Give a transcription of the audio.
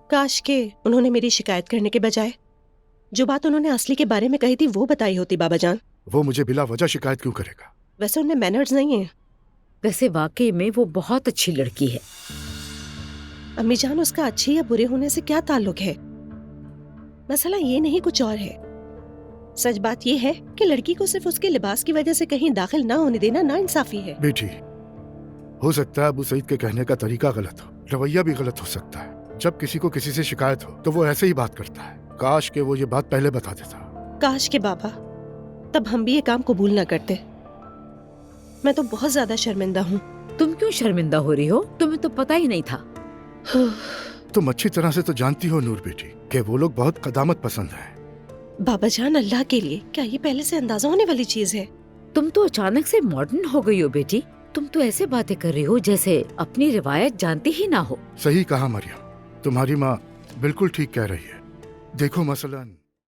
کاش کہ انہوں نے میری شکایت کرنے کے بجائے جو بات انہوں نے اصلی کے بارے میں کہی تھی وہ بتائی ہوتی بابا جان. وہ مجھے بلا وجہ شکایت کیوں کرے گا؟ ویسے ان میں مینرز نہیں ہیں. ویسے واقعی میں وہ بہت اچھی لڑکی ہے. امی جان اس کا اچھے یا برے ہونے سے کیا تعلق ہے؟ مسئلہ یہ نہیں کچھ اور ہے. سچ بات یہ ہے کہ لڑکی کو صرف اس کے لباس کی وجہ سے کہیں داخل نہ ہونے دینا ناانصافی ہے. بیٹی، ہو سکتا ہے ابو سعید کے کہنے کا طریقہ غلط ہو، رویہ بھی غلط ہو سکتا ہے. جب کسی کو کسی سے شکایت ہو تو وہ ایسے ہی بات کرتا ہے. کاش کہ وہ یہ بات پہلے بتا دیتا. کاش کہ بابا تب ہم بھی یہ کام قبول نہ کرتے. میں تو بہت زیادہ شرمندہ ہوں. تم کیوں شرمندہ ہو رہی ہو؟ تمہیں تو پتہ ہی نہیں تھا. تم اچھی طرح سے تو جانتی ہو نور بیٹی کہ وہ لوگ بہت قدامت پسند ہیں. بابا جان اللہ کے لیے کیا یہ پہلے سے اندازہ ہونے والی چیز ہے؟ تم تو اچانک سے ماڈرن ہو گئی ہو بیٹی. تم تو ایسے باتیں کر رہی ہو جیسے اپنی روایت جانتی ہی نہ ہو. صحیح کہا مریم، تمہاری ماں بالکل ٹھیک کہہ رہی ہے. دیکھو مثلاً